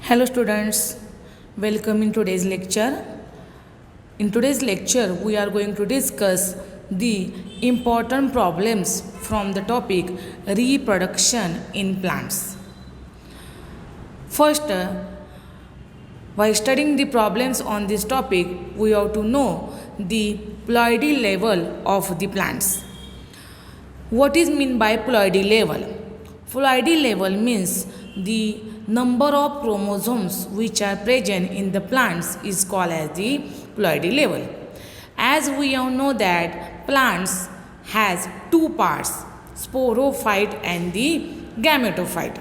Hello students, welcome in today's lecture. In today's lecture, we are going to discuss the important problems from the topic reproduction in plants. First, while studying the problems on this topic, we have to know the ploidy level of the plants. What is meant by ploidy level? Ploidy level means the number of chromosomes which are present in the plants is called as the ploidy level. As we all know that plants has two parts, sporophyte and the gametophyte.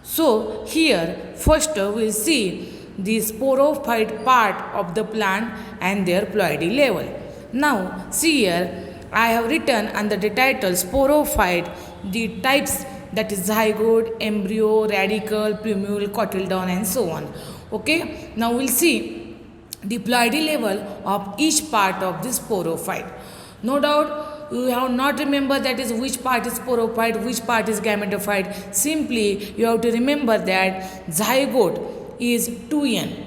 So here first we'll see the sporophyte part of the plant and their ploidy level. Now see here I have written under the title sporophyte the types, that is zygote, embryo, radicle, plumule, cotyledon and so on. Okay, now we'll see the ploidy level of each part of this sporophyte. No doubt you have not remember that is which part is sporophyte, which part is gametophyte. Simply you have to remember that zygote is 2n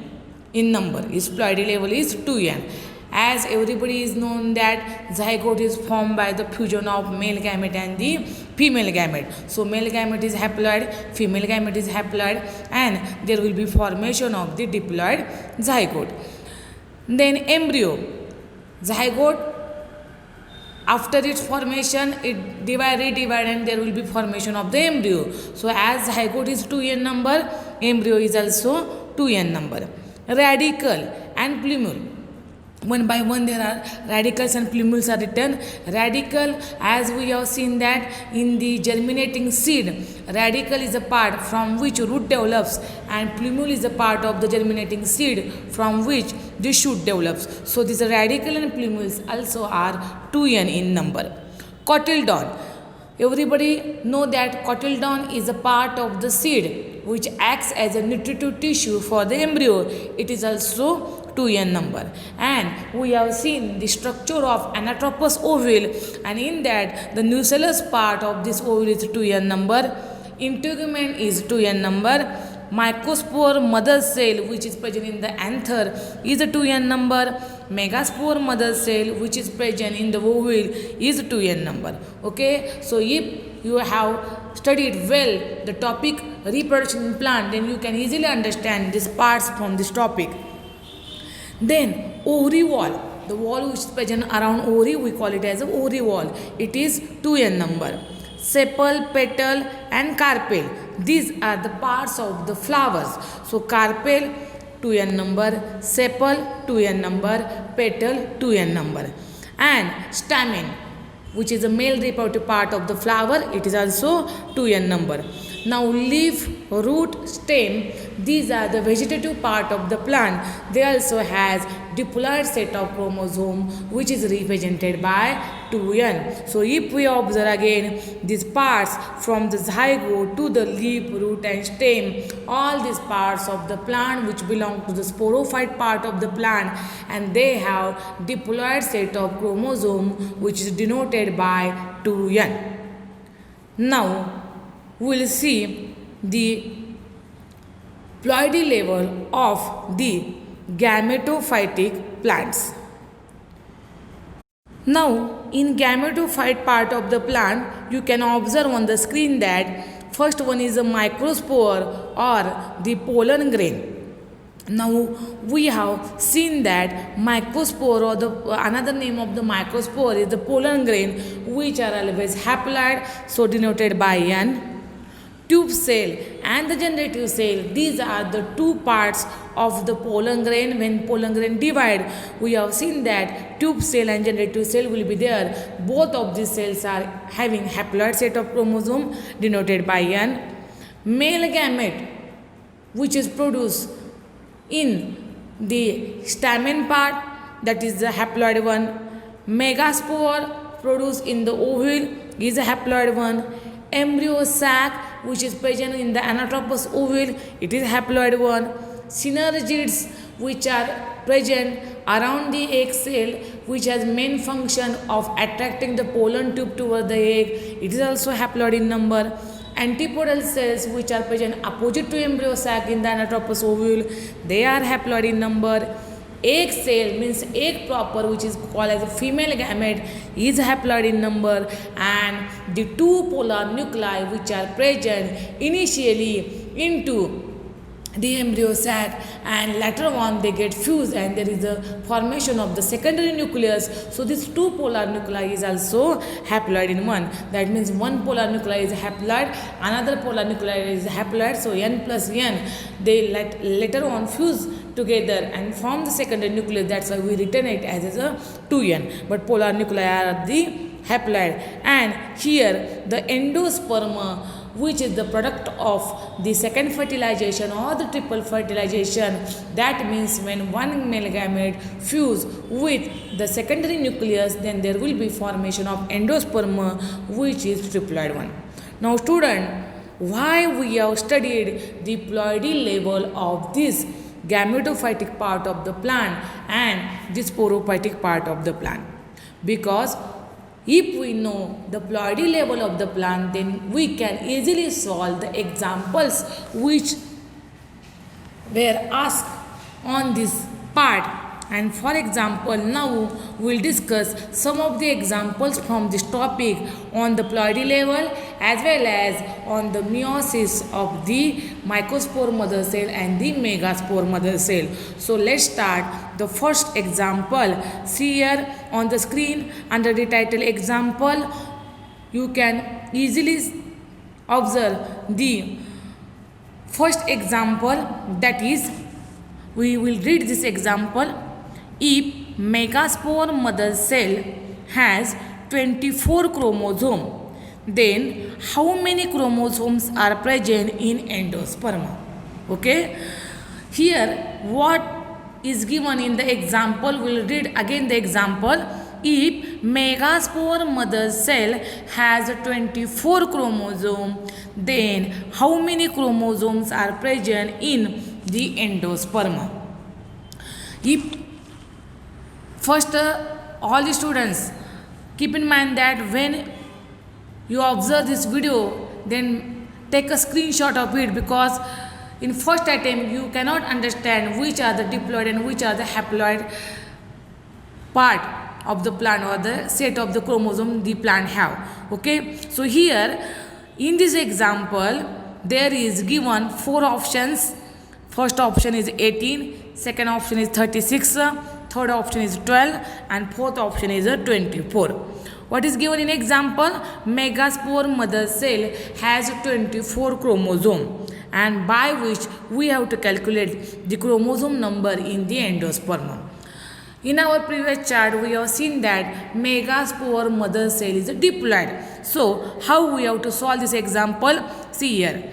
in number, its ploidy level is 2n. As everybody is known that zygote is formed by the fusion of male gamete and the female gamete. So male gamete is haploid, female gamete is haploid, and there will be formation of the diploid zygote. Then embryo, zygote, after its formation it divide and there will be formation of the embryo. So as zygote is 2n number, embryo is also 2n number. Radicle and plumule, one by one there are radicals and plumules are written. Radicle, as we have seen that in the germinating seed, radicle is a part from which root develops and plumule is a part of the germinating seed from which the shoot develops. So these radicle and plumules also are 2n in number. Cotyledon, everybody know that cotyledon is a part of the seed which acts as a nutritive tissue for the embryo. It is also 2n number. And we have seen the structure of anatropous ovule, and in that the nucellus part of this ovule is 2n number, integument is 2n number, microspore mother cell which is present in the anther is a 2n number, megaspore mother cell which is present in the ovule is 2n number. Okay, so if you have studied well the topic reproduction in plant, then you can easily understand these parts from this topic. Then ovary wall, the wall which is present around ovary, we call it as a ovary wall. It is 2n number. Sepal, petal and carpel, these are the parts of the flowers. So carpel 2n number, sepal 2n number, petal 2n number. And stamen, which is a male reproductive part of the flower, it is also 2n number. Now leaf, root, stem, these are the vegetative part of the plant. They also has diploid set of chromosome which is represented by 2n. So if we observe again these parts from the zygote to the leaf, root and stem, all these parts of the plant which belong to the sporophyte part of the plant, and they have diploid set of chromosome which is denoted by 2n. Now we will see the ploidy level of the gametophytic plants. Now in gametophyte part of the plant, you can observe on the screen that first one is a microspore or the pollen grain. Now we have seen that microspore, or the another name of the microspore is the pollen grain, which are always haploid, so denoted by n. Tube cell and the generative cell, these are the two parts of the pollen grain. When pollen grain divide, we have seen that tube cell and generative cell will be there. Both of these cells are having haploid set of chromosome denoted by n. Male gamete, which is produced in the stamen part, that is the haploid one. Megaspore produced in the ovule is a haploid one. Embryo sac which is present in the anatropous ovule, it is haploid one. Synergids which are present around the egg cell which has main function of attracting the pollen tube toward the egg, it is also haploid in number. antipodal cells which are present opposite to embryo sac in the anatropous ovule, they are haploid in number. Egg cell means egg proper, which is called as a female gamete, is haploid in number, and the two polar nuclei which are present initially into the embryo sac and later on they get fused and there is a formation of the secondary nucleus. So this two polar nuclei is also haploid in one. That means one polar nuclei is haploid, another polar nuclei is haploid. So n plus n, they later on fuse together and form the secondary nucleus. That's why we written it as a 2n. But polar nuclei are the haploid. And here the endosperma, which is the product of the second fertilization or the triple fertilization. That means when one male gamete fuse with the secondary nucleus, then there will be formation of endosperma, which is triploid one. Now student, why we have studied the ploidy level of this gametophytic part of the plant and this sporophytic part of the plant? Because if we know the ploidy level of the plant, then we can easily solve the examples which were asked on this part. And for example, now we will discuss some of the examples from this topic on the ploidy level as well as on the meiosis of the mycospore mother cell and the megaspore mother cell. So let's start the first example. See here on the screen under the title example, you can easily observe the first example, that is, we will read this example. If megaspore mother cell has 24 chromosomes, then how many chromosomes are present in endosperma? Okay, here what is given in the example, we'll read again the example. If megaspore mother cell has 24 chromosomes, then how many chromosomes are present in the endosperma? If first, all the students keep in mind that when you observe this video, then take a screenshot of it, because in first attempt you cannot understand which are the diploid and which are the haploid part of the plant or the set of the chromosome the plant have. Okay, so here in this example there is given 4 options. First option is 18, second option is 36, third option is 12, and fourth option is 24. What is given in example? Megaspore mother cell has 24 chromosomes, and by which we have to calculate the chromosome number in the endosperma. In our previous chart, we have seen that megaspore mother cell is a diploid. So, how we have to solve this example? See here.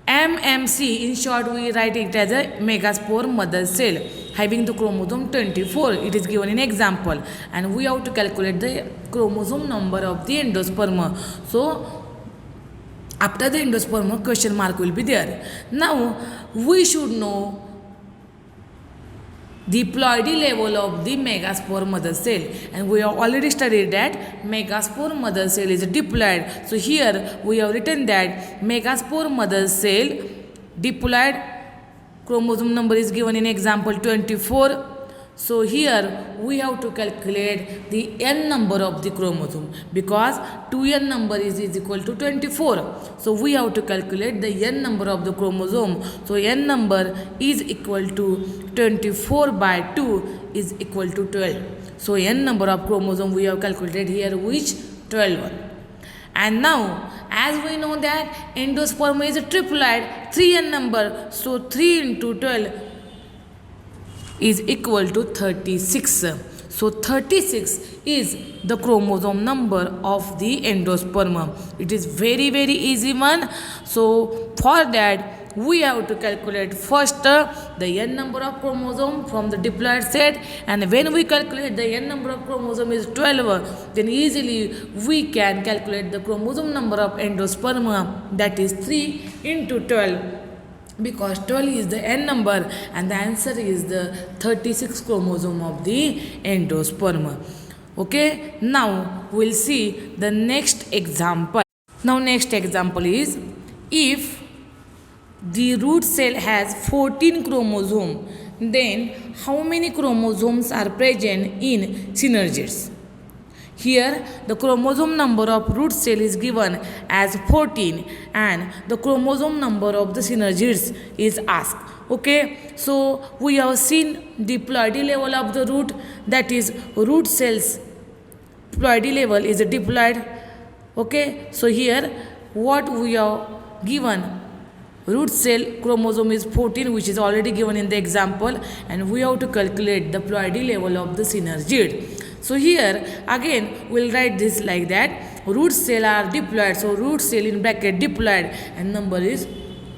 MMC, in short we write it as a megaspore mother cell having the chromosome 24. It is given in example, and we have to calculate the chromosome number of the endosperma. So after the endosperma, question mark will be there. Now we should know the ploidy level of the megaspore mother cell, and we have already studied that megaspore mother cell is a diploid. So here we have written that megaspore mother cell diploid chromosome number is given in example 24. So here we have to calculate the n number of the chromosome, because 2n number is equal to 24. So we have to calculate the n number of the chromosome. So n number is equal to 24 by 2 is equal to 12. So n number of chromosome we have calculated here, which 12. And now as we know that endosperma is a triploid, 3n number. So 3 into 12 is equal to 36. So 36 is the chromosome number of the endosperma. It is very easy one. So for that we have to calculate first the n number of chromosome from the diploid set, and when we calculate the n number of chromosome is 12, then easily we can calculate the chromosome number of endosperma, that is 3 into 12. Because 12 is the n number and the answer is the 36 chromosome of the endosperma. Okay, now we'll see the next example. Now next example is, if the root cell has 14 chromosomes, then how many chromosomes are present in synergids? Here the chromosome number of root cell is given as 14 and the chromosome number of the synergids is asked. Okay, so we have seen the ploidy level of the root, that is root cells ploidy level is a diploid. Okay, so here what we have given, root cell chromosome is 14, which is already given in the example, and we have to calculate the ploidy level of the synergid. So here again we'll write this like that, root cell are diploid, so root cell in bracket diploid and number is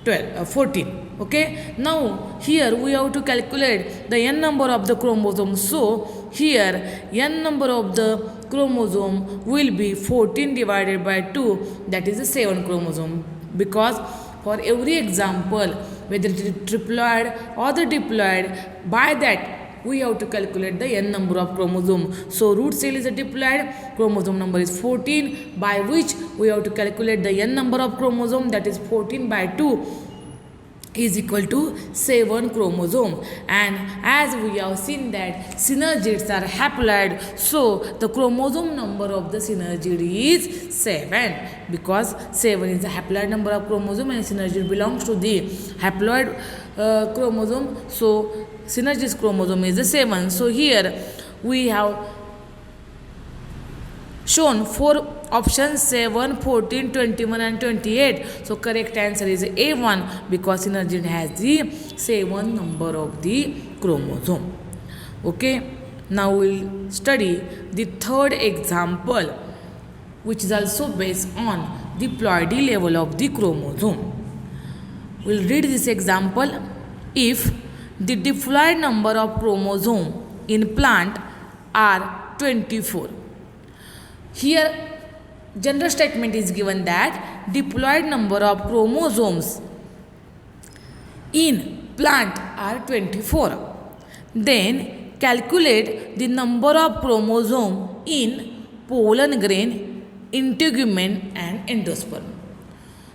14. Okay, now here we have to calculate the n number of the chromosomes. So here n number of the chromosome will be 14 divided by 2, that is a 7 chromosome, because for every example, whether it is triploid or the diploid, by that we have to calculate the n number of chromosome. So root cell is a diploid, chromosome number is 14, by which we have to calculate the n number of chromosome, that is 14 by 2 is equal to 7 chromosome. And as we have seen that synergids are haploid, so the chromosome number of the synergid is 7, because 7 is the haploid number of chromosome and synergid belongs to the haploid chromosome, so synergid chromosome is the 7. So here we have shown 4 options, 7, 14, 21 and 28. So correct answer is A1, because synergid has the 7 number of the chromosome. Okay, now we'll study the third example, which is also based on the ploidy level of the chromosome. We'll read this example. If the diploid number of chromosome in plant are 24. Here general statement is given that diploid number of chromosomes in plant are 24. Then calculate the number of chromosome in pollen grain, integument and endosperm.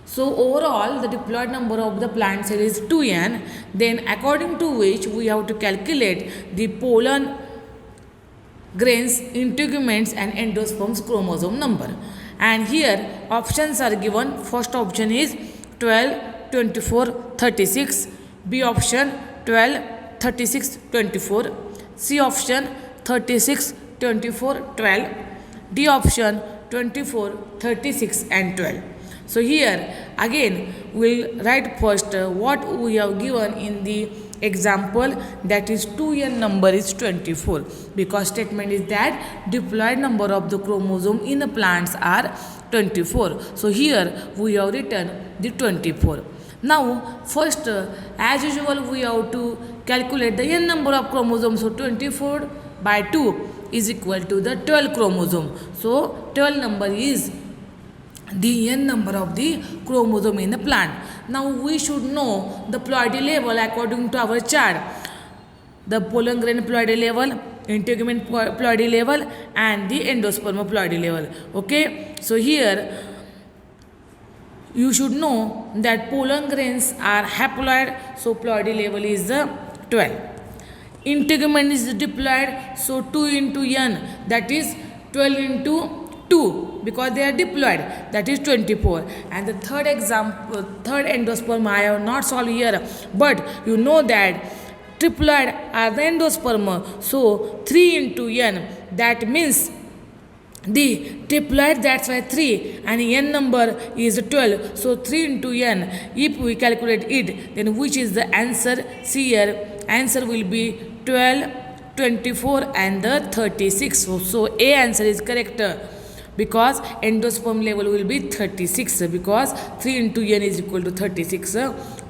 So overall the diploid number of the plant cell is 2n, then according to which we have to calculate the pollen grains, integuments and endosperms chromosome number. And here options are given. First option is 12, 24, 36. B option 12, 36, 24. C option 36, 24, 12. D option 24, 36 and 12. So here again we'll write first what we have given in the example, that is 2n number is 24, because statement is that diploid number of the chromosome in the plants are 24. So here we have written the 24. Now first as usual we have to calculate the n number of chromosomes. So 24 by 2 is equal to the 12 chromosome. So 12 number is the n number of the chromosome in the plant. Now we should know the ploidy level according to our chart. The pollen grain ploidy level, integument ploidy level and the endosperm ploidy level. Okay, so here you should know that pollen grains are haploid, so ploidy level is 12. Integument is diploid, so 2 into n, that is 12 into 2, because they are diploid, that is 24. And the third example, third endosperm I have not solved here, but you know that triploid are the endosperm, so 3 into n, that means the triploid, that's why 3 and n number is 12, so 3 into n, if we calculate it, then which is the answer? See here, answer will be 12, 24 and the 36. So A answer is correct, because endosperm level will be 36, because 3 into n is equal to 36.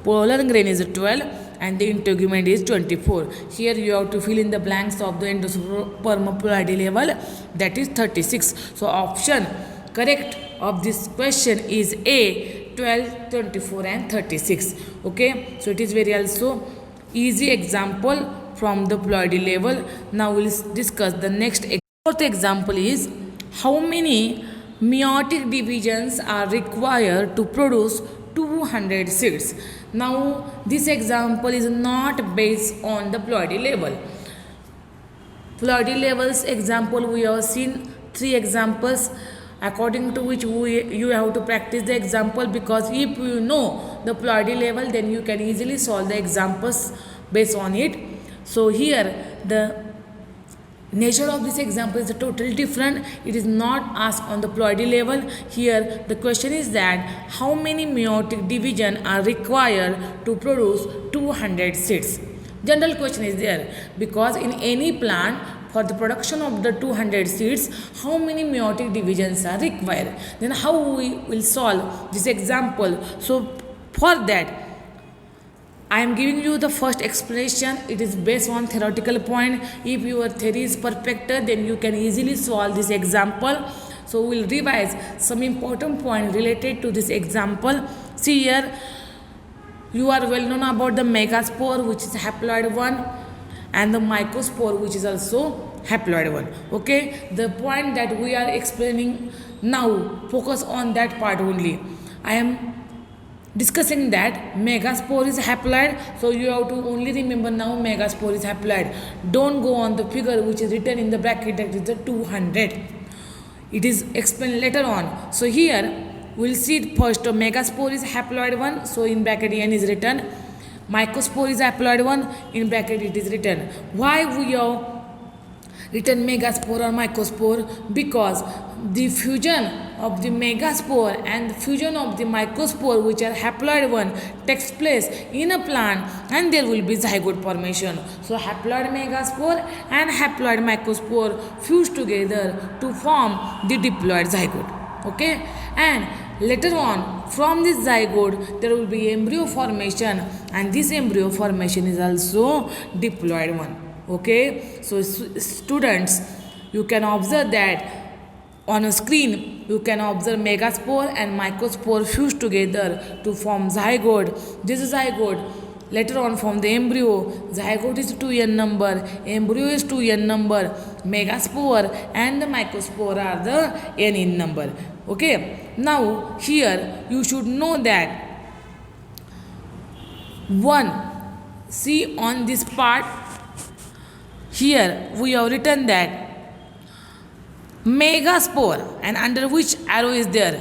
Pollen grain is 12 and the integument is 24. Here you have to fill in the blanks of the endosperm ploidy level, that is 36. So option correct of this question is A, 12, 24 and 36. Okay, so it is very also easy example from the ploidy level. Now we will discuss the next. Fourth example is, how many meiotic divisions are required to produce 200 seeds. Now this example is not based on the ploidy level. Ploidy levels example, we have seen 3 examples according to which you have to practice the example, because if you know the ploidy level then you can easily solve the examples based on it. So here the nature of this example is totally different. It is not asked on the ploidy level. Here the question is that how many meiotic division are required to produce 200 seeds. General question is there, because in any plant for the production of the 200 seeds, how many meiotic divisions are required. Then how we will solve this example? So for that I am giving you the first explanation. It is based on theoretical point. If your theory is perfect, then you can easily solve this example. So we will revise some important point related to this example. See here, you are well known about the megaspore, which is haploid one, and the mycospore, which is also haploid one. Okay, the point that we are explaining now, focus on that part only. I am discussing that megaspore is haploid, so you have to only remember now megaspore is haploid. Don't go on the figure which is written in the bracket, that is the 200. It is explained later on. So here we'll see first megaspore is haploid one, so in bracket n is written. Mycospore is haploid one, in bracket it is written. Why we have written megaspore or mycospore? Because the fusion of the megaspore and the fusion of the mycospore, which are haploid one, takes place in a plant, and there will be zygote formation. So haploid megaspore and haploid mycospore fuse together to form the diploid zygote. Okay, and later on from this zygote there will be embryo formation, and this embryo formation is also diploid one. Okay, so students, you can observe that on a screen. You can observe megaspore and mycospore fuse together to form zygote. This zygote later on from the embryo. Zygote is 2n number, embryo is 2n number, megaspore and the mycospore are the n in number. Okay, now here you should know that one, see on this part, here we have written that megaspore, and under which arrow is there?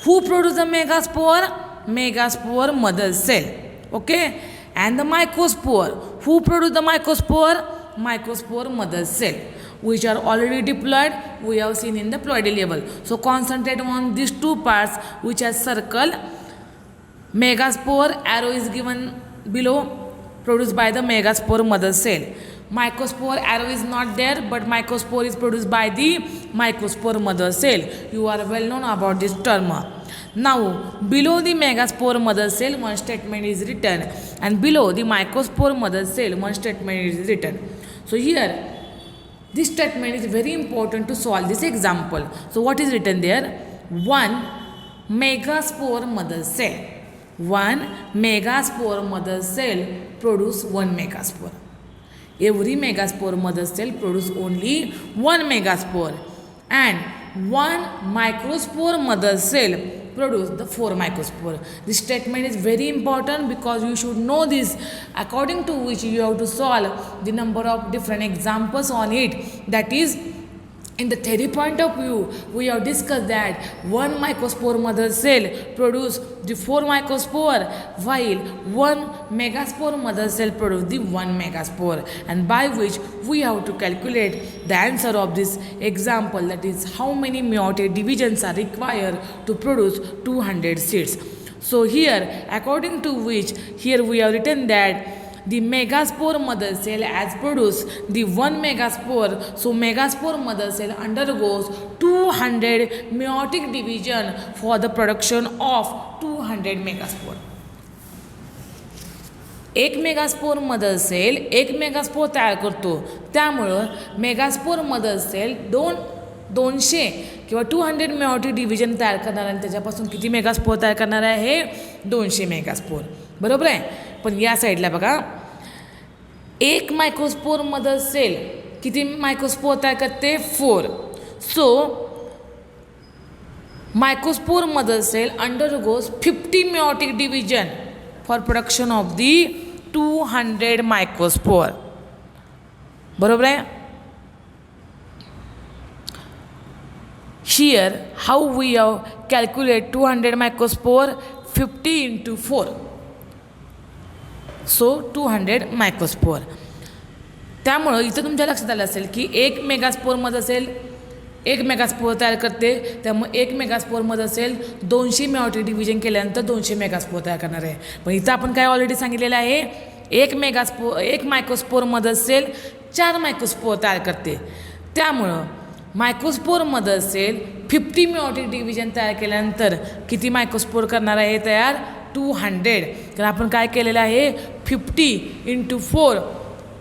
Who produces the megaspore? Megaspore mother cell. Okay, and the mycospore. Who produces the mycospore? Mycospore mother cell, which are already diploid. We have seen in the ploidy level. So concentrate on these two parts which are circle. Megaspore, arrow is given below, produced by the megaspore mother cell. Mycospore, arrow is not there, but mycospore is produced by the mycospore mother cell. You are well known about this term. Now below the megaspore mother cell one statement is written, and below the mycospore mother cell one statement is written. So here this statement is very important to solve this example. So what is written there? One megaspore mother cell. One megaspore mother cell produce one megaspore. Every megaspore mother cell produce only one megaspore, and one microspore mother cell produce the 4 mycospore. This statement is very important because you should know this, according to which you have to solve the number of different examples on it. That is, in the theory point of view, we have discussed that one mycospore mother cell produce the 4 mycospore, while one megaspore mother cell produce the 1 megaspore, and by which we have to calculate the answer of this example, that is how many meiotic divisions are required to produce 200 seeds. So here, according to which, here we have written that the megaspore mother cell has produced the 1 megaspore. So megaspore mother cell undergoes 200 meiotic division for the production of 200 megaspore. एक megaspore mother cell एक megaspore तयार करतो, त्यामुळं megaspore mother cell 200 किंवा 200 meiotic division तयार करणार आहे, आणि त्याच्यापासून किती मेगास्पोर तयार करणार आहे? 200 मेगास्पोर. बरोबर आहे. पण या साईडला बघा, एक मायक्रोस्पोर मदर सेल किती मायक्रोस्पोर तयार करते? 4. सो Microspore mother cell undergoes 50 meiotic division for production of the 200 microspore. बरोबर आहे. Here how we calculate 200 microspore, 50 into 4, so 200 microspore. त्यामुळं इथं तुमच्या लक्षात आलं असेल की एक मेगास्पोरमध्ये असेल, एक मेगास्पोर तयार करते, त्यामुळे एक मेगास्पोरमध्ये असेल 200 मेयोटिक डिव्हिजन केल्यानंतर 200 मेगास्पोर तयार करणार आहे. पण इथं आपण काय ऑलरेडी सांगितलेलं आहे, एक मायक्रोस्पोरमध्ये असेल 4 मायक्रोस्पोर तयार करते. त्यामुळं मायक्रोस्पोरमध्ये असेल 50 मेयोटिक डिव्हिजन तयार केल्यानंतर किती मायक्रोस्पोर करणार आहे तयार, 200. तर आपण काय केलेलं आहे, 50 into 4,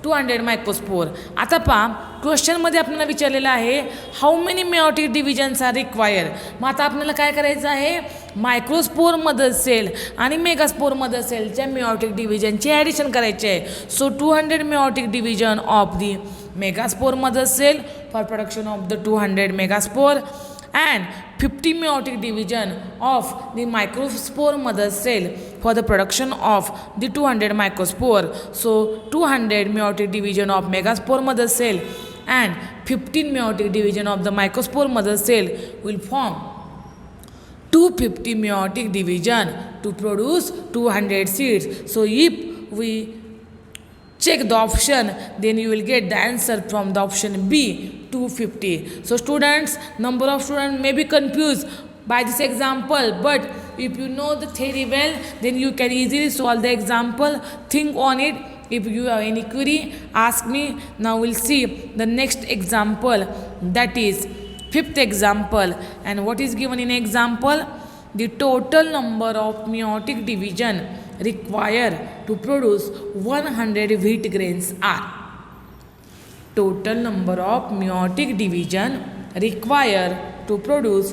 200 मायक्रोस्पोर. आता पहा क्वेश्चनमध्ये आपल्याला विचारलेलं आहे how many meiotic divisions are required. मग आता आपल्याला काय करायचं आहे, मायक्रोस्पोरमध्ये असेल आणि मेगास्पोरमध्ये असेलच्या मेयोटिक डिव्हिजनची ॲडिशन करायचे आहे. सो 200 मेयोटिक डिव्हिजन ऑफ दी मेगास्पोरमध्ये असेल for production of the 200 megaspore and 50 meiotic division of the microspore mother cell for the production of the 200 microspore. So 200 meiotic division of megaspore mother cell and 15 meiotic division of the microspore mother cell will form 250 meiotic division to produce 200 seeds. So if we check the option, then you will get the answer from the option B, 250. So students, number of students may be confused by this example, but if you know the theory well, then you can easily solve the example. Think on it. If you have any query, ask me. Now we'll see the next example, that is 5th example. And what is given in example? The total number of meiotic division required to produce 100 wheat grains are. Total number of meiotic division required to produce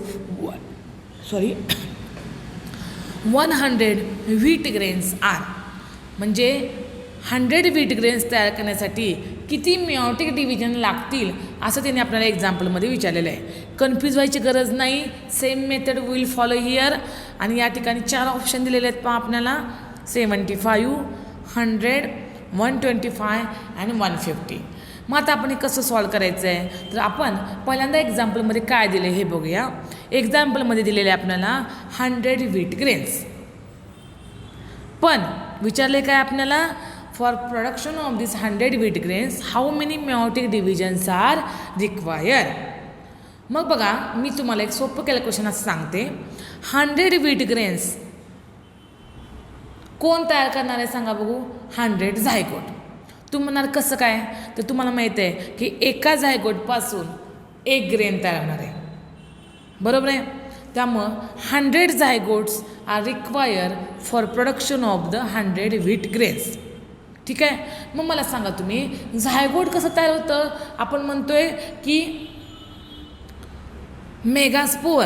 100 wheat grains are. म्हणजे 100 wheat grains तयार करण्यासाठी किती meiotic division लागतील असं त्यांनी आपल्याला एक्झाम्पलमध्ये विचारलेलं आहे. कन्फ्यूज व्हायची गरज नाही. Same method will follow here. आणि या ठिकाणी 4 ऑप्शन दिलेले आहेत पहा आपल्याला, 75, 100, 125 आणि 150. मग आता आपण हे कसं सॉल्व करायचं आहे, तर आपण पहिल्यांदा एक्झाम्पलमध्ये काय दिले हे बघूया. एक्झाम्पलमध्ये दिलेले आपल्याला 100 wheat grains, पण विचारले काय आपल्याला, for production of this 100 wheat grains how many meiotic divisions are required. मग बघा मी तुम्हाला एक सोपं कॅल्क्युलेशन असं सांगते. 100 wheat grains कोण तयार करणार आहे सांगा बघू, 100 झायगोट. तुम्ही म्हणाल कसं काय, तर तुम्हाला माहीत आहे की एका झायगोटपासून एक ग्रेन तयार होणार आहे, बरोबर आहे. त्यामुळं 100 zygotes are require for production of the 100 wheat grains. ठीक आहे. मग मला सांगा तुम्ही झायगोट कसं तयार होतं. आपण म्हणतोय की मेगास्पोर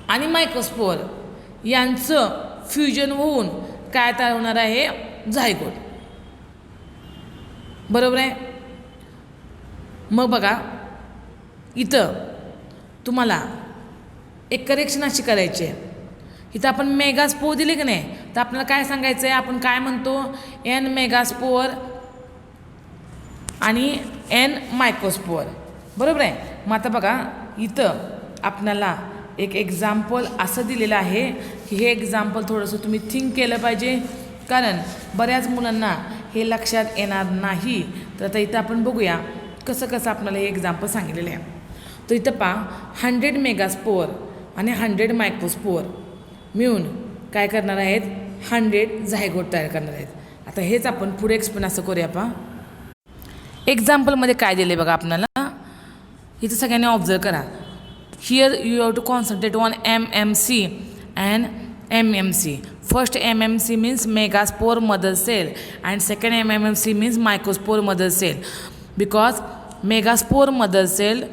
आणि मायक्रोस्पोर यांचं फ्युजन होऊन काय तयार होणार आहे, झायगोट, बरोबर आहे. मग बघा इथं तुम्हाला एक करेक्शन अशी करायची आहे. इथं आपण मेगास्पोर दिले की नाही, तर आपल्याला काय सांगायचं आहे, आपण काय म्हणतो, एन मेगास्पोर आणि एन मायक्रोस्पोर, बरोबर आहे. मग आता बघा इथं आपल्याला एक एक्झाम्पल असं दिलेलं आहे की हे एक्झाम्पल थोडंसं तुम्ही थिंक केलं पाहिजे, कारण बऱ्याच मुलांना हे लक्षात येणार नाही. तर आता इथं आपण बघूया कसं कसं आपल्याला हे एक्झाम्पल सांगितलेलं आहे. तर इथं पहा 100 मेगास्पोर आणि 100 मायक्रोस्पोर मिळून काय करणार आहेत, 100 झायगोट तयार करणार आहेत. आता हेच आपण पुढे एक्सप्लेन असं करूया. पहा एक्झाम्पलमध्ये काय दिले बघा आपल्याला, इथं सगळ्यांनी ऑब्झर्व करा. Here you have to concentrate on MMC and MMC. First MMC means megaspore mother cell and second MMC means microspore mother cell, because megaspore mother cell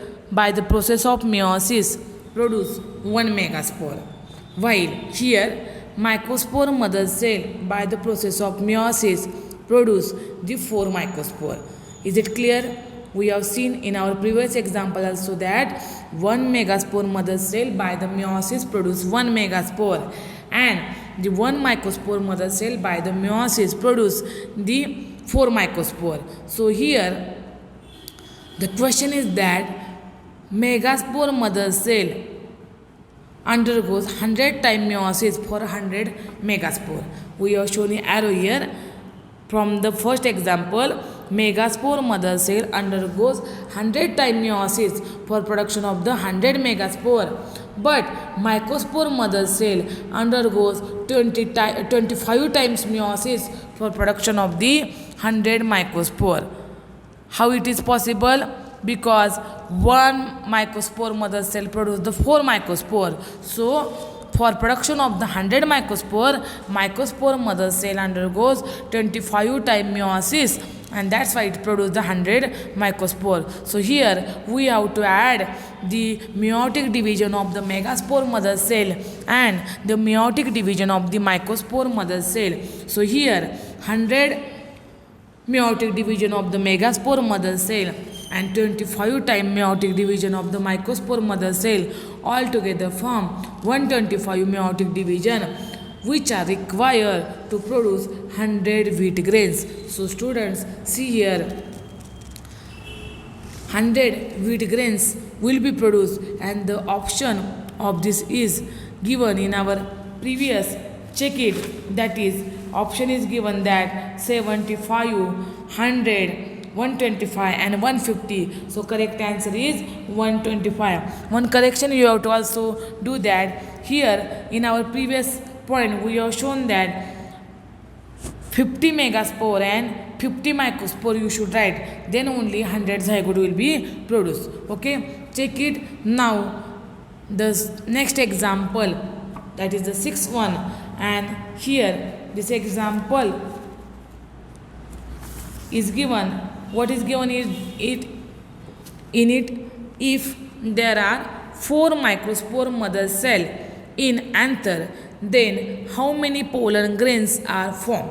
by the process of meiosis produce 1 megaspore, while here microspore mother cell by the process of meiosis produce the 4 microspore. Is it clear? We have seen in our previous example also that 1 megaspore mother cell by the meiosis produce 1 megaspore, and the 1 microspore mother cell by the meiosis produce the 4 microspore. So here the question is that megaspore mother cell undergoes 100 time meiosis for 100 megaspore. We have shown an arrow here. From the first example, megaspore mother cell undergoes 100 time meiosis for production of the 100 megaspore, but microspore mother cell undergoes 25 times meiosis for production of the 100 microspore. How it is possible? Because 1 microspore mother cell produces the 4 microspore. So for production of the 100 microspore mother cell undergoes 25 time meiosis, and that's why it produces the 100 microspore. So here we have to add the meiotic division of the megaspore mother cell and the meiotic division of the microspore mother cell. So here 100 meiotic division of the megaspore mother cell and 25 time meiotic division of the microspore mother cell all together form 125 meiotic division, which are required to produce 100 wheat grains. So students, see here 100 wheat grains will be produced, and the option of this is given in our previous check it, that is option is given that 75, 100, 125 and 150. So correct answer is 125. One correction you have to also do that. Here in our previous point we have shown that 50 megaspore and 50 microspore you should write, then only 100 zygote will be produced. Okay, check it. Now the next example, that is the sixth one, and here this example is given. What is given is if there are 4 microspore mother cell in anther, then how many pollen grains are formed?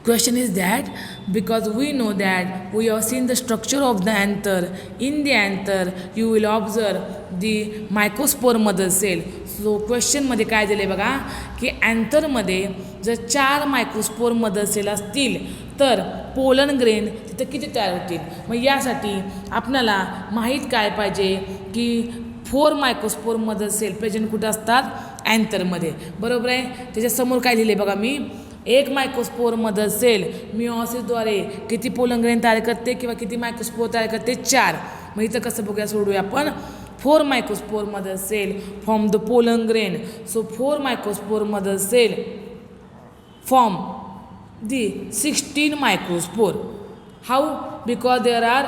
Question is that because we know that we have seen the structure of the anther. In the anther you will observe the microspore mother cell. So question मध्ये काय दिले बघा की anther मध्ये जर 4 microspore mother cell असतील तर pollen grain तिथे किती तयार होतील. मग यासाठी आपल्याला माहीत काय पाहिजे की 4 मायक्रोस्पोर मदर सेल प्रेझेंट कुठे असतात अँथरमध्ये, बरोबर आहे. त्याच्यासमोर काय लिहिले बघा मी, 1 मायक्रोस्पोर मदर सेल मिओसिसद्वारे किती पोलन ग्रेन तयार करते किंवा किती मायक्रोस्पोर तयार करते, 4. मग इथं कसं बघूया, सोडूया आपण. 4 microspore mother cell form the pollen grain. So 4 microspore mother cell form the 16 microspore. How? Because there are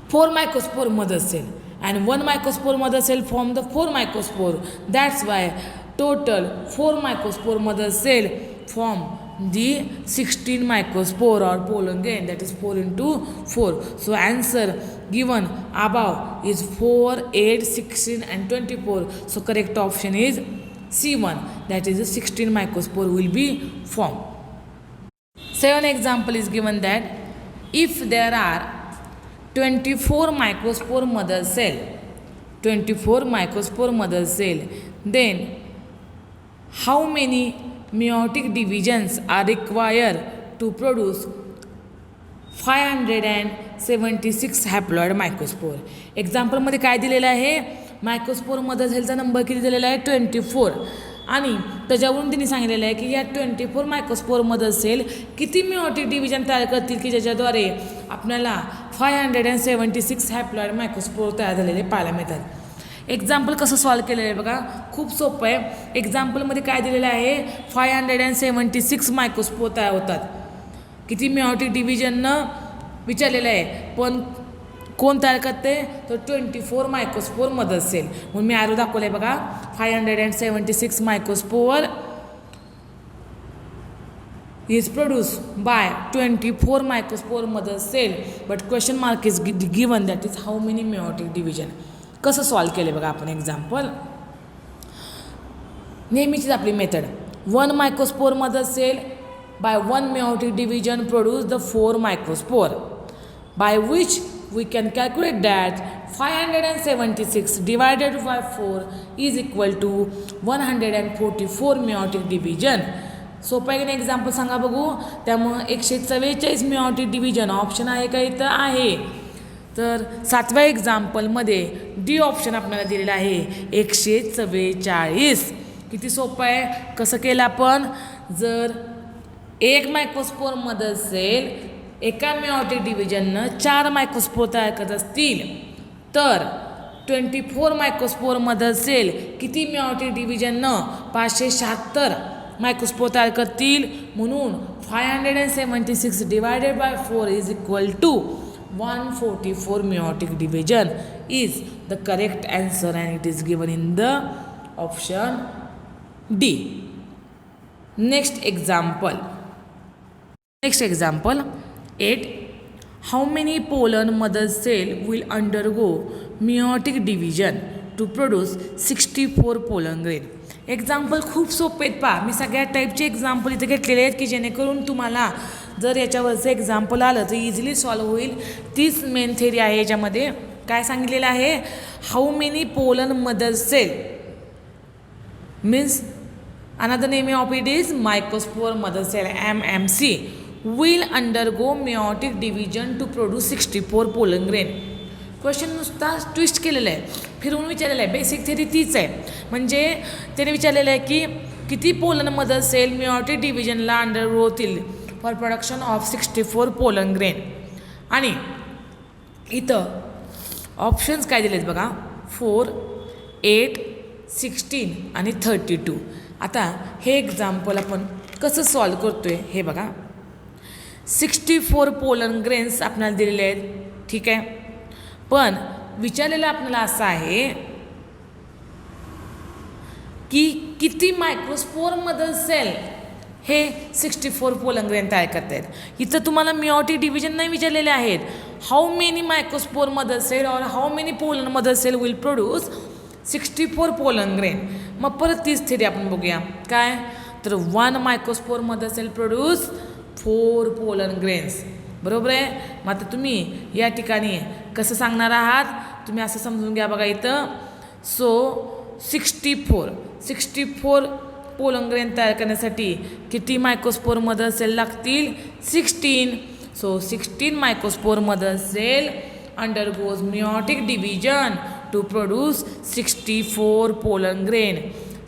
4 microspore mother cell and 1 microspore mother cell form the 4 microspore. That's why total 4 microspore mother cell form the 16 microspore or pollen grain, that is 4 into 4. So answer given above is 4, 8, 16 and 24. So correct option is C1, that is the 16 microspore will be formed. Second example is given that if there are 24 microspore mother cell, 24 microspore mother cell, then how many meiotic divisions are required to produce 576 haploid microspore. एक्झाम्पलमध्ये काय दिलेलं आहे, microspore mother सेलचा number किती दिलेला आहे, 24, आणि त्याच्यावरून त्यांनी सांगितलेलं आहे की या 24 मायक्रोस्पोर मदर सेल किती मिओटिक डिव्हिजन तयार करतील की ज्याच्याद्वारे आपल्याला 576 हॅप्लॉइड मायक्रोस्पोर तयार झालेले पाहायला मिळतात. एक्झाम्पल कसं सॉल्व केलेलं आहे बघा, खूप सोपं आहे. एक्झाम्पलमध्ये काय दिलेलं आहे, 576 मायक्रोस्पोर तयार होतात. किती मिओटिक डिव्हिजननं विचारलेलं आहे, पण कोण तयार करते, तर 24 मायक्रोस्पोर मदर सेल. म्हणून मी आरो दाखवलं आहे बघा, 576 microspore is produced by 24 microspore mother cell, but question mark is given, that is how many meiotic division. कसं सॉल्व केले बघा आपण एक्झाम्पल. नेहमीचीच आपली method, 1 microspore mother cell by 1 meiotic division produce the 4 microspore. by which we can calculate that 576 divided by 4 is equal to 144 meiotic division. सोपं आहे की नाही एक्झाम्पल सांगा बघू. त्यामुळं 144 meiotic डिव्हिजन ऑप्शन आहे का इथं आहे. तर 7व्या एक्झाम्पलमध्ये डी ऑप्शन आपल्याला दिलेला आहे 144. किती सोपं आहे. कसं केलं आपण. जर 1 मायक्रोस्पोरमध्ये असेल एका मेओटिक डिव्हिजननं 4 मायक्रोस्पोर तयार करत असतील तर 24 मायक्रोस्पोरमध्ये असेल किती मेओटिक डिव्हिजननं 576 मायक्रोस्पोर तयार करतील. म्हणून 576 divided by 4 is equal to 144 meiotic division is the correct answer and it is given in the option D. Next example 8. How many pollen mother cell will undergo meiotic division to produce 64 pollen grain? Example खूप सोपे आहेत पहा. मी सगळ्या टाईपचे example इथे घेतलेले आहेत की जेणेकरून तुम्हाला जर याच्यावरचं एक्झाम्पल आलं तर इझिली सॉल्व्ह होईल. तीच मेन थेरी आहे. याच्यामध्ये काय सांगितलेलं आहे. How many pollen mother cell means another name of it is microspore mother cell MMC will undergo meiotic division to produce 64 pollen grain. Question नुसता ट्विस्ट केलेला आहे, फिरवून विचारलेलं आहे. बेसिक थेरी तीच आहे. म्हणजे त्याने विचारलेलं आहे की किती पोलन मदर सेल मेओटिक डिव्हिजनला अंडरगो होतील for production of 64 pollen grain. आणि इथं ऑप्शन्स काय दिलेत बघा. 4, 8, 16 आणि 32. आता हे एक्झाम्पल आपण कसं सॉल्व करतोय हे बघा. 64 पोलन ग्रेन्स आपल्याला दिलेले आहेत. ठीक आहे. पण विचारलेलं आपल्याला असं आहे की किती मायक्रोस्पोर मदर सेल हे 64 पोलन ग्रेन तयार करत आहेत. इथं तुम्हाला मेओटिक डिव्हिजन नाही विचारलेले आहेत. How many microspore mother cell or how many pollen mother cell will produce 64 pollen grain. मग परत तीच थेरी आपण बघूया. काय तर 1 microspore mother cell produce 4 pollen grains. बरोबर आहे. मग आता तुम्ही या ठिकाणी कसं सांगणार आहात तुम्ही असं समजून घ्या बघा इथं. सो 64 पोलन ग्रेन तयार करण्यासाठी किती मायक्रोस्पोर मदर सेल लागतील. 16. So 16 microspore mother cell undergoes meiotic division to produce 64 pollen grain.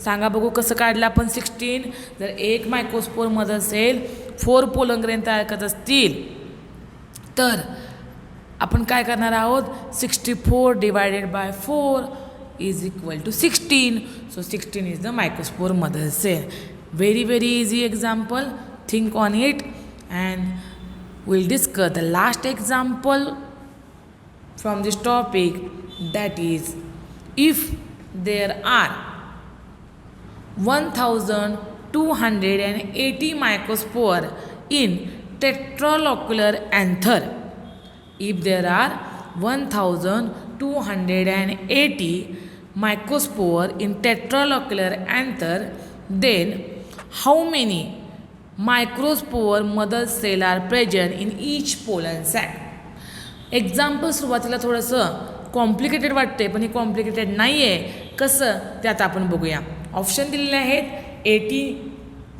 सांगा बघू कसं काढलं आपण 16. जर 1 microspore mother cell 4 pollen grain तयार करत असतील तर आपण काय करणार आहोत. 64 divided by 4 is equal to 16. So 16 is the microspore mother cell. Very easy example. Think on it and will discuss the last example from this topic that is if there are 1280 microspore in tetralocular anther. If there are 1280 microspore in tetralocular anther, then how many microspore mother cell are present in each pollen sac? Example सुरुवातीला थोडंसं complicated वाटते पण हे complicated नाही आहे. कसं ते आता आपण बघूया. ऑप्शन दिलेले आहेत 80,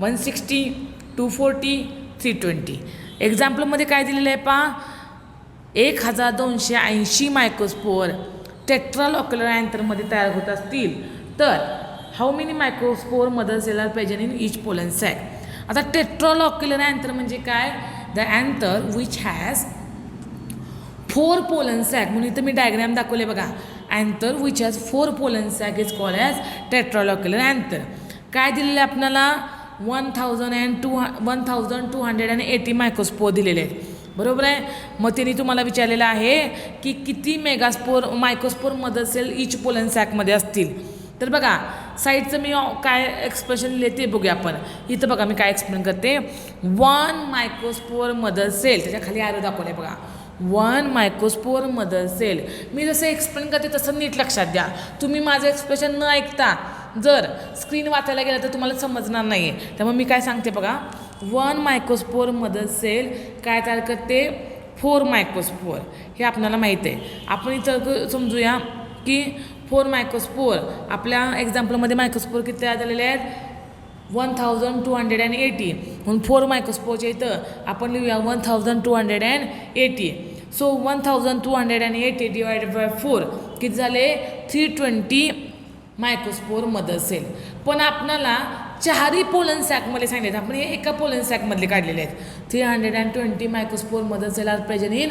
160, 240, 320. एक्झाम्पलमध्ये काय दिलेलं आहे पहा. 1280 मायक्रोस्पोर टेट्रालॉक्युलर अँथरमध्ये तयार होत असतील तर how many microspore mother cell are present in each pollen sac. आता टेट्रालॉक्युलर अँथर म्हणजे काय. The anther which has 4 pollen sac. म्हणून इथं मी डायग्राम दाखवले बघा. Anther which has 4 pollen sac is called as tetralocular anther. काय दिलेलं आहे आपल्याला 1280 मायक्रोस्पोर दिलेले आहेत. बरोबर आहे. मग त्यांनी तुम्हाला विचारलेलं आहे की किती microspore mother cell each pollen सॅकमध्ये असतील. तर बघा साईडचं मी काय एक्सप्रेशन लिहिले ते बघूया आपण. इथं बघा मी काय एक्सप्लेन करते. 1 मायक्रोस्पोर मदर सेल त्याच्या खाली ॲरो दाखवले बघा. 1 मायक्रोस्पोर मदर सेल. मी जसं एक्सप्लेन करते तसं नीट लक्षात द्या. तुम्ही माझं एक्सप्रेशन न ऐकता जर स्क्रीन वाचायला गेलं तर तुम्हाला समजणार नाही आहे. त्यामुळे मी काय सांगते बघा. 1 मायक्रोस्पोर मदर सेल काय तयार करते 4 मायक्रोस्पोअर हे आपल्याला माहीत आहे. आपण इथं समजूया की 4 मायक्रोस्पोअर आपल्या एक्झाम्पलमध्ये मायक्रोस्पोअर किती तयार झालेले आहेत 1280. म्हणून 4 मायक्रोस्पोअरच्या इथं आपण लिहूया 1280. सो 1280 डिवायडेड बाय 4 किती झाले 320 मायक्रोस्पोअरमध्ये असेल. पण आपल्याला चारही पोलन सॅकमध्ये सांगितले आपण हे एका पोलन सॅकमधले काढलेले आहेत. 320 मायक्रोस्पोअरमध्ये असेल are present in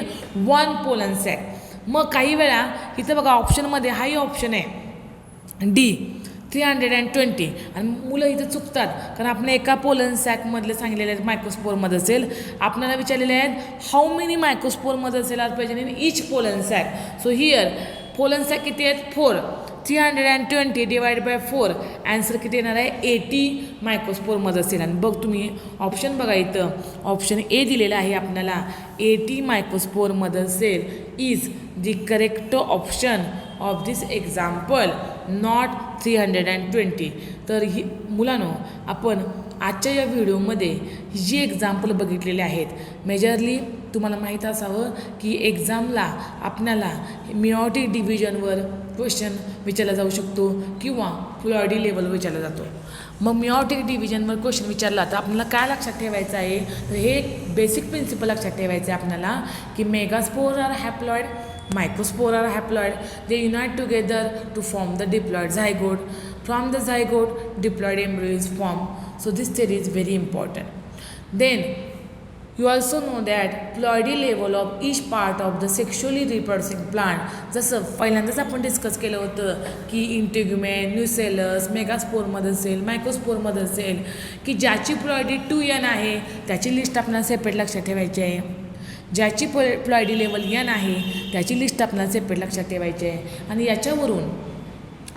1 pollen sac. मग काही वेळा इथं बघा ऑप्शनमध्ये हाही ऑप्शन आहे डी 320 आणि मुलं इथं चुकतात कारण आपण एका पोलन सॅकमधले सांगितलेले आहेत मायक्रोस्पोअरमध्ये असेल. आपल्याला विचारलेले आहेत हाऊ मेनी मायक्रोस्पोअरमध्ये असेल are present in each pollen sac. So here pollen sac किती आहेत 4. 320 डिवाइड बाय 4 ॲन्सर किती येणार आहे 80 मायक्रोस्पोअरमध्ये असेल. आणि बघ तुम्ही ऑप्शन बघा इथं ऑप्शन ए दिलेला आहे आपल्याला 80 मायक्रोस्पोअरमध्ये असेल is the correct option of this example not 320. तर ही मुलांनो आपण आजच्या या व्हिडिओमध्ये जी एक्झाम्पल बघितलेली आहेत मेजरली तुम्हाला माहीत असावं की एक्झामला आपल्याला मिओटिक डिव्हिजनवर क्वेश्चन विचारला जाऊ शकतो किंवा फ्लॉयडी लेवलवर विचारला जातो. मग मिओटिक डिव्हिजनवर क्वेश्चन विचारला तर आपल्याला काय लक्षात ठेवायचं आहे तर हे एक बेसिक प्रिन्सिपल लक्षात ठेवायचं आहे आपल्याला की megaspore are haploid microspore are haploid. They unite together to form the diploid zygote. From the zygote, diploid embryo is formed. So this theory is very important. Then you also know that ploidy level of each part of the sexually reproducing plant. जसं पहिल्यांदाच आपण discuss केलं होतं की इंटिग्युमेन, nucellus, मेगास्पोरमध्ये असेल, मायक्रोस्पोरमध्ये असेल की ज्याची प्लॉइडी 2n आहे त्याची लिस्ट आपल्याला सेपरेट लक्षात ठेवायची आहे. ज्याची प्लॉइडी लेवल n आहे त्याची लिस्ट आपल्याला सेपरेट लक्षात ठेवायची आहे. आणि याच्यावरून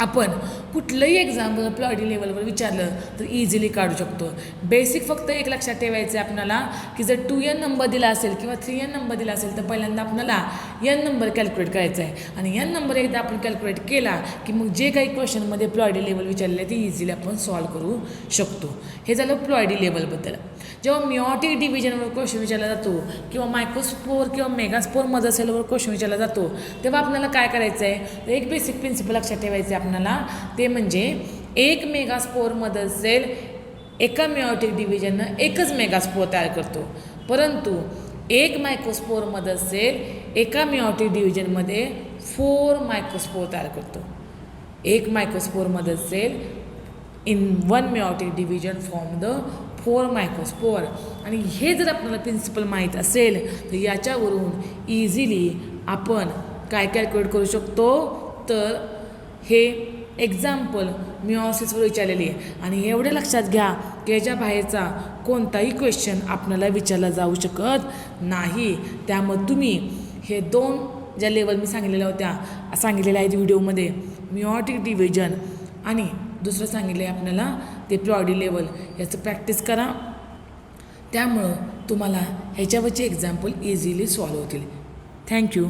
आपण कुठलंही एक्झाम्पल प्लॉइडी लेवलवर विचारलं तर इझिली काढू शकतो. बेसिक फक्त एक लक्षात ठेवायचं आहे आपल्याला की जर 2n नंबर दिला असेल किंवा 3n नंबर दिला असेल तर पहिल्यांदा आपल्याला n नंबर कॅल्क्युलेट करायचा आहे. आणि n नंबर एकदा आपण कॅल्क्युलेट केला की मग जे काही क्वेश्चनमध्ये प्लॉइडी लेवल विचारले ते इझिली आपण सॉल्व्ह करू शकतो. हे झालं प्लॉइडी लेवलबद्दल. जेव्हा मिओटिक डिव्हिजनवर क्वेश्चन विचारला जातो किंवा मायक्रोस्पोर किंवा मेगास्पोरमध्ये असेलवर क्वेश्चन विचारला जातो तेव्हा आपल्याला काय करायचं आहे तर एक बेसिक प्रिन्सिपल लक्षात ठेवायचं आहे आपल्याला ते म्हणजे एक मेगास्पोरमध्ये असेल एका मिओटिक डिव्हिजननं एकच मेगास्पोर तयार करतो. परंतु एक मायक्रोस्पोरमध्ये असेल एका मिओटिक डिव्हिजनमध्ये 4 मायक्रोस्पोर तयार करतो. एक मायक्रोस्पोरमध्ये असेल इन 1 मिओटिक डिव्हिजन फॉर्म द 4 मायक्रोस्पोर. आणि हे जर आपल्याला प्रिन्सिपल माहीत असेल तर याच्यावरून इझिली आपण काय कॅल्क्युलेट करू शकतो तर हे एक्झाम्पल मिओसिसवर विचारलेली आहे. आणि एवढं लक्षात घ्या की याच्या बाहेरचा कोणताही क्वेश्चन आपल्याला विचारला जाऊ शकत नाही. त्यामुळे तुम्ही हे 2 ज्या लेवल मी सांगितलेल्या आहेत व्हिडिओमध्ये मिओटिक डिव्हिजन आणि दुसरं सांगितलं आहे आपल्याला ते प्लॉइडी लेवल याचं प्रॅक्टिस करा. त्यामुळं तुम्हाला ह्याच्यावरचे एक्झाम्पल इझिली सॉल्व्ह होतील. थँक्यू.